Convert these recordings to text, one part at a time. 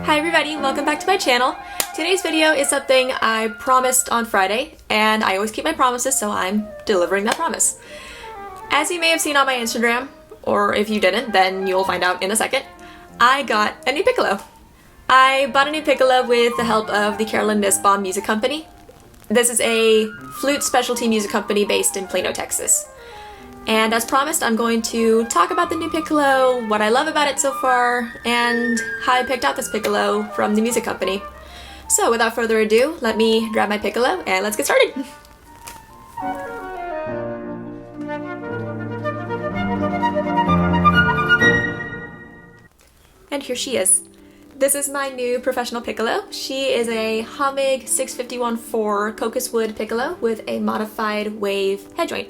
Hi everybody, welcome back to my channel. Today's video is something I promised on Friday, and I always keep my promises, so I'm delivering that promise. As you may have seen on my Instagram, or if you didn't, then you'll find out in a second, I got a new piccolo. I bought a new piccolo with the help of the Carolyn Nussbaum Music Company. This is a flute specialty music company based in Plano, Texas. And as promised, I'm going to talk about the new piccolo, what I love about it so far, and how I picked out this piccolo from the music company. So without further ado, let me grab my piccolo and let's get started. And here she is. This is my new Professional Piccolo. She is a Hammig 651-4 Cocus Wood Piccolo with a Modified Wave Headjoint.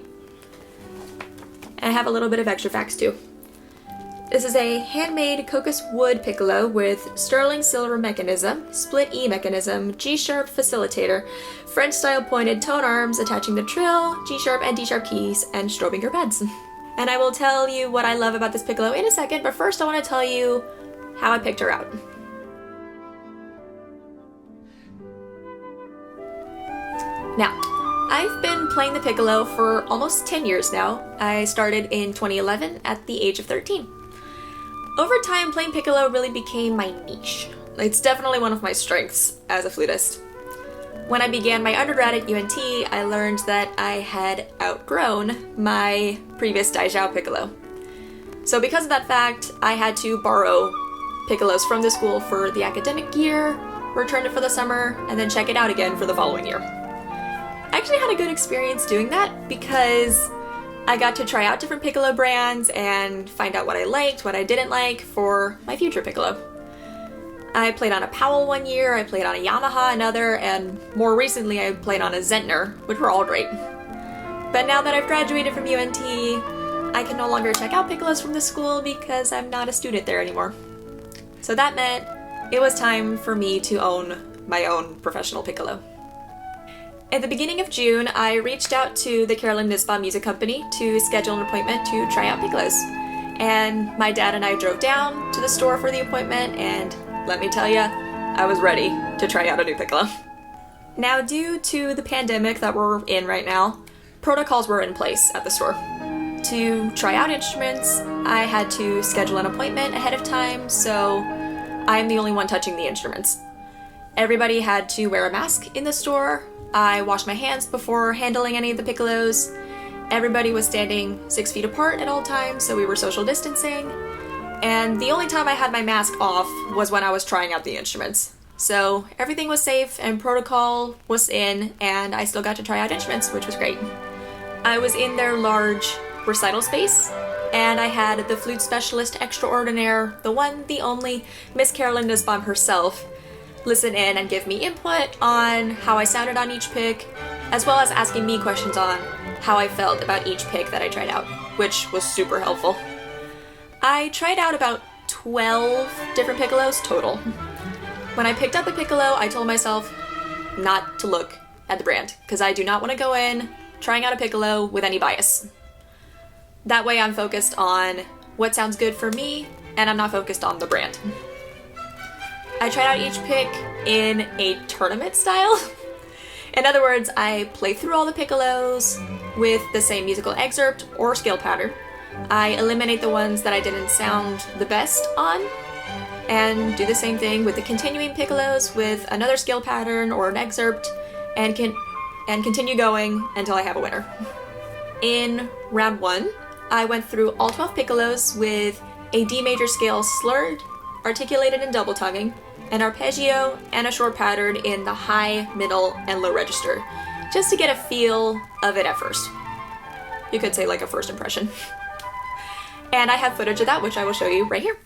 I have a little bit of extra facts too. This is a handmade Cocus Wood Piccolo with sterling silver mechanism, split E mechanism, G-sharp facilitator, French style pointed tone arms attaching the trill, G-sharp and D-sharp keys, and Strobinger pads. And I will tell you what I love about this piccolo in a second, but first I want to tell you how I picked her out. Now, I've been playing the piccolo for almost 10 years now. I started in 2011 at the age of 13. Over time, playing piccolo really became my niche. It's definitely one of my strengths as a flutist. When I began my undergrad at UNT, I learned that I had outgrown my previous Daijao piccolo. So because of that fact, I had to borrow piccolos from the school for the academic year, return it for the summer, and then check it out again for the following year. I actually had a good experience doing that because I got to try out different piccolo brands and find out what I liked, what I didn't like for my future piccolo. I played on a Powell one year, I played on a Yamaha another, and more recently I played on a Zentner, which were all great. But now that I've graduated from UNT, I can no longer check out piccolos from the school because I'm not a student there anymore. So that meant it was time for me to own my own professional piccolo. At the beginning of June, I reached out to the Carolyn Nussbaum Music Company to schedule an appointment to try out piccolos. And my dad and I drove down to the store for the appointment, and let me tell ya, I was ready to try out a new piccolo. Now, due to the pandemic that we're in right now, protocols were in place at the store. To try out instruments, I had to schedule an appointment ahead of time, so I'm the only one touching the instruments. Everybody had to wear a mask in the store. I washed my hands before handling any of the piccolos. Everybody was standing 6 feet apart at all times, so we were social distancing. And the only time I had my mask off was when I was trying out the instruments. So everything was safe and protocol was in, and I still got to try out instruments, which was great. I was in their large recital space, and I had the flute specialist extraordinaire, the one, the only, Miss Carolyn Nussbaum herself, listen in and give me input on how I sounded on each pick, as well as asking me questions on how I felt about each pick that I tried out, which was super helpful. I tried out about 12 different piccolos total. When I picked up a piccolo, I told myself not to look at the brand, because I do not want to go in trying out a piccolo with any bias. That way I'm focused on what sounds good for me, and I'm not focused on the brand. I tried out each pick in a tournament style. In other words, I play through all the piccolos with the same musical excerpt or scale pattern. I eliminate the ones that I didn't sound the best on, and do the same thing with the continuing piccolos with another scale pattern or an excerpt, and continue going until I have a winner. In round 1, I went through all 12 piccolos with a D major scale slurred, articulated and double tonguing, an arpeggio, and a short pattern in the high, middle, and low register, just to get a feel of it at first. You could say like a first impression. And I have footage of that, which I will show you right here.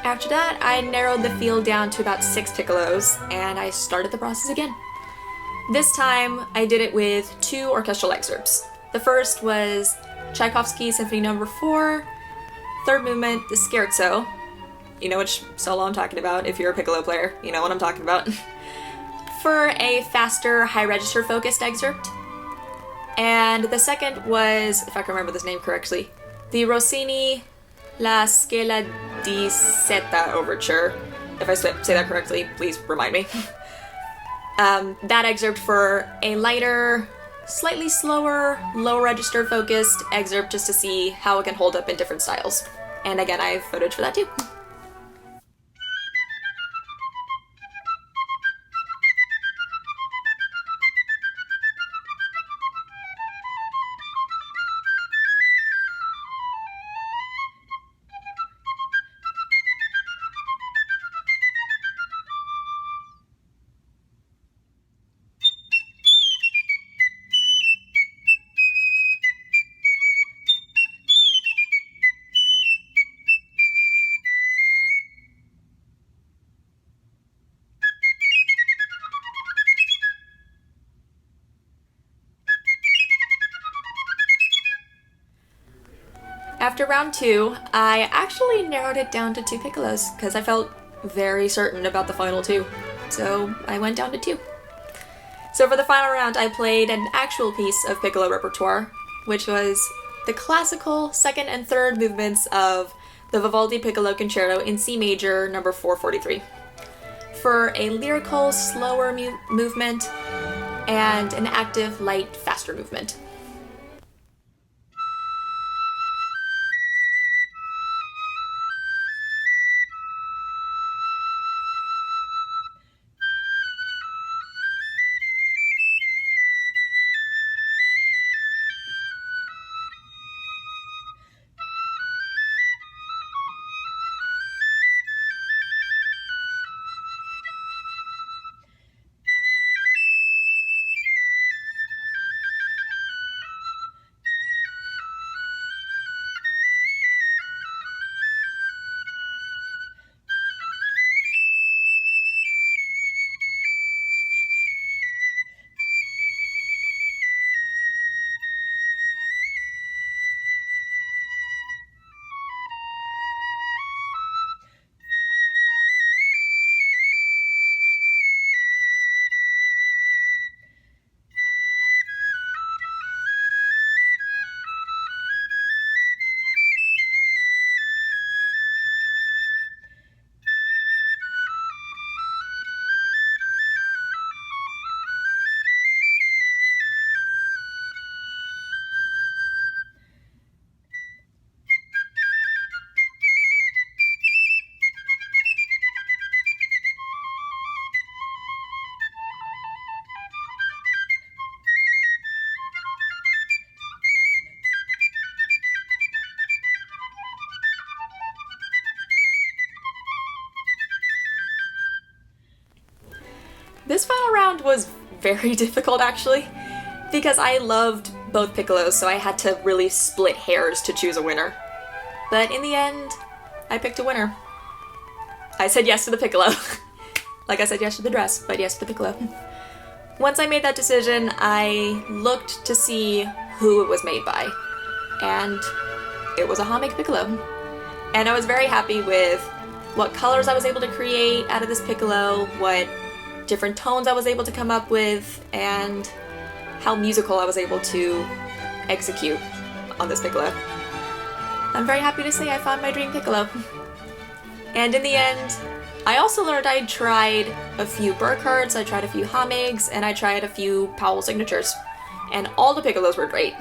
After that, I narrowed the field down to about 6 piccolos, and I started the process again. This time, I did it with 2 orchestral excerpts. The first was Tchaikovsky's Symphony No. 4, third movement, the Scherzo. You know which solo I'm talking about. If you're a piccolo player, you know what I'm talking about. For a faster, high register focused excerpt. And the second was, if I can remember this name correctly, the Rossini La Scala di Seta Overture. If I say that correctly, please remind me. That excerpt for a lighter, slightly slower, low register focused excerpt just to see how it can hold up in different styles. And again, I have footage for that too. After round 2, I actually narrowed it down to 2 piccolos because I felt very certain about the final 2. So I went down to 2. So for the final round, I played an actual piece of piccolo repertoire, which was the classical second and third movements of the Vivaldi Piccolo Concerto in C major, number 443, for a lyrical, slower movement and an active, light, faster movement. This final round was very difficult, actually, because I loved both piccolos, so I had to really split hairs to choose a winner. But in the end, I picked a winner. I said yes to the piccolo. Like I said yes to the dress, but yes to the piccolo. Once I made that decision, I looked to see who it was made by, and it was a Hammig piccolo. And I was very happy with what colors I was able to create out of this piccolo, what different tones I was able to come up with, and how musical I was able to execute on this piccolo. I'm very happy to say I found my dream piccolo. And in the end, I also learned I tried a few Burkharts, I tried a few Hammigs, and I tried a few Powell signatures. And all the piccolos were great.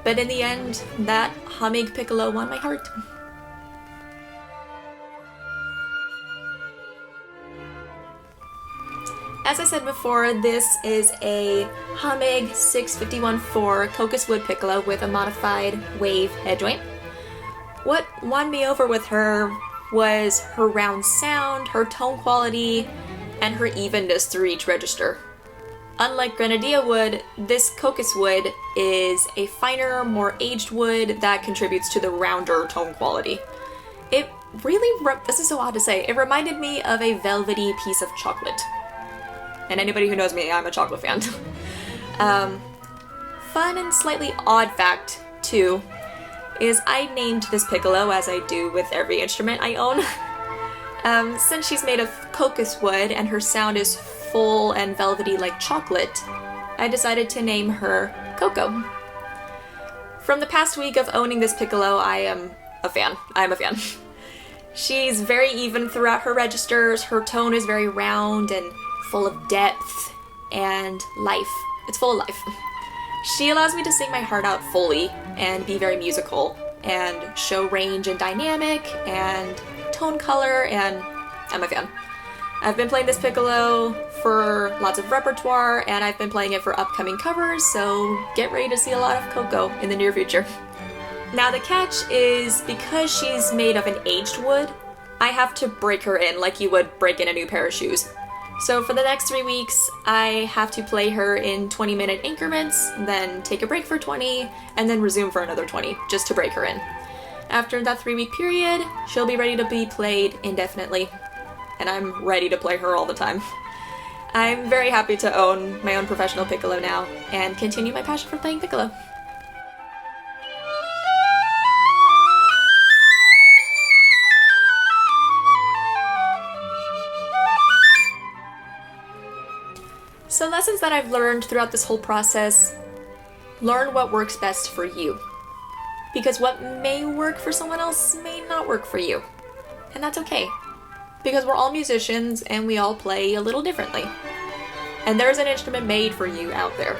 But in the end, that Hammig piccolo won my heart. As I said before, this is a Hammig 651-4 Cocus Wood Piccolo with a modified wave head joint. What won me over with her was her round sound, her tone quality, and her evenness through each register. Unlike Grenadilla wood, this Cocus wood is a finer, more aged wood that contributes to the rounder tone quality. It really, this is so odd to say, it reminded me of a velvety piece of chocolate. And anybody who knows me, I'm a chocolate fan. Fun and slightly odd fact, too, is I named this piccolo, as I do with every instrument I own. Since she's made of cocus wood and her sound is full and velvety like chocolate, I decided to name her Coco. From the past week of owning this piccolo, I am a fan. She's very even throughout her registers, her tone is very round and full of depth and life. It's full of life. She allows me to sing my heart out fully and be very musical and show range and dynamic and tone color, and I'm a fan. I've been playing this piccolo for lots of repertoire, and I've been playing it for upcoming covers, so get ready to see a lot of Coco in the near future. Now the catch is, because she's made of an aged wood, I have to break her in like you would break in a new pair of shoes. So for the next 3 weeks, I have to play her in 20-minute increments, then take a break for 20, and then resume for another 20, just to break her in. After that 3-week period, she'll be ready to be played indefinitely, and I'm ready to play her all the time. I'm very happy to own my own professional piccolo now, and continue my passion for playing piccolo. So lessons that I've learned throughout this whole process: learn what works best for you. Because what may work for someone else may not work for you. And that's okay. Because we're all musicians and we all play a little differently. And there's an instrument made for you out there.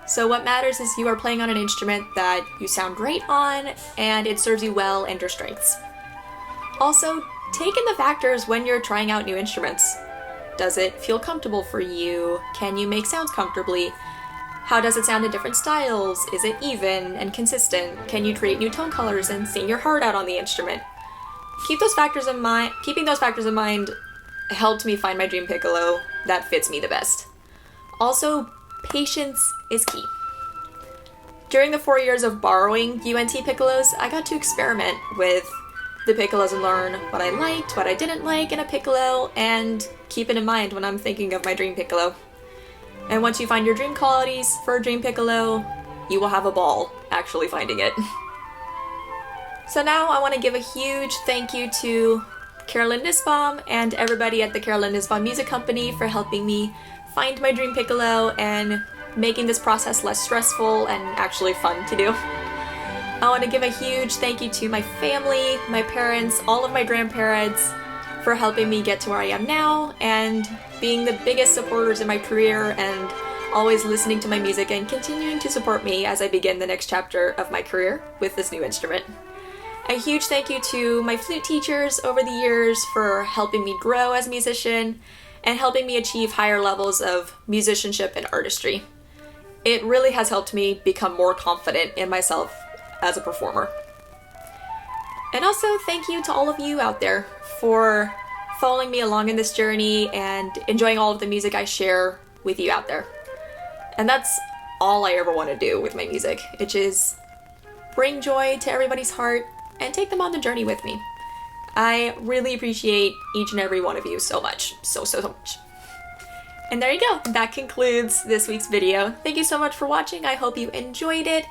So what matters is you are playing on an instrument that you sound great on and it serves you well and your strengths. Also, take in the factors when you're trying out new instruments. Does it feel comfortable for you? Can you make sounds comfortably? How does it sound in different styles? Is it even and consistent? Can you create new tone colors and sing your heart out on the instrument? Keeping those factors in mind helped me find my dream piccolo that fits me the best. Also, patience is key. During the 4 years of borrowing UNT piccolos, I got to experiment with the piccolos and learn what I liked, what I didn't like in a piccolo, and keep it in mind when I'm thinking of my dream piccolo. And once you find your dream qualities for a dream piccolo, you will have a ball actually finding it. So now I want to give a huge thank you to Carolyn Nussbaum and everybody at the Carolyn Nussbaum Music Company for helping me find my dream piccolo and making this process less stressful and actually fun to do. I want to give a huge thank you to my family, my parents, all of my grandparents for helping me get to where I am now and being the biggest supporters in my career and always listening to my music and continuing to support me as I begin the next chapter of my career with this new instrument. A huge thank you to my flute teachers over the years for helping me grow as a musician and helping me achieve higher levels of musicianship and artistry. It really has helped me become more confident in myself as a performer. And also thank you to all of you out there for following me along in this journey and enjoying all of the music I share with you out there. And that's all I ever want to do with my music. It is bring joy to everybody's heart and take them on the journey with me. I really appreciate each and every one of you so much. So much. And there you go. That concludes this week's video. Thank you so much for watching. I hope you enjoyed it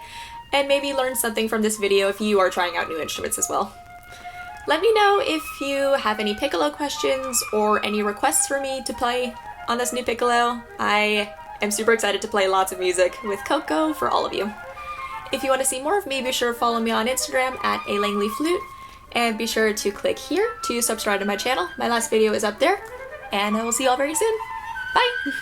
and maybe learned something from this video if you are trying out new instruments as well. Let me know if you have any piccolo questions or any requests for me to play on this new piccolo. I am super excited to play lots of music with Coco for all of you. If you want to see more of me, be sure to follow me on Instagram at A Langley Flute, and be sure to click here to subscribe to my channel. My last video is up there, and I will see you all very soon. Bye!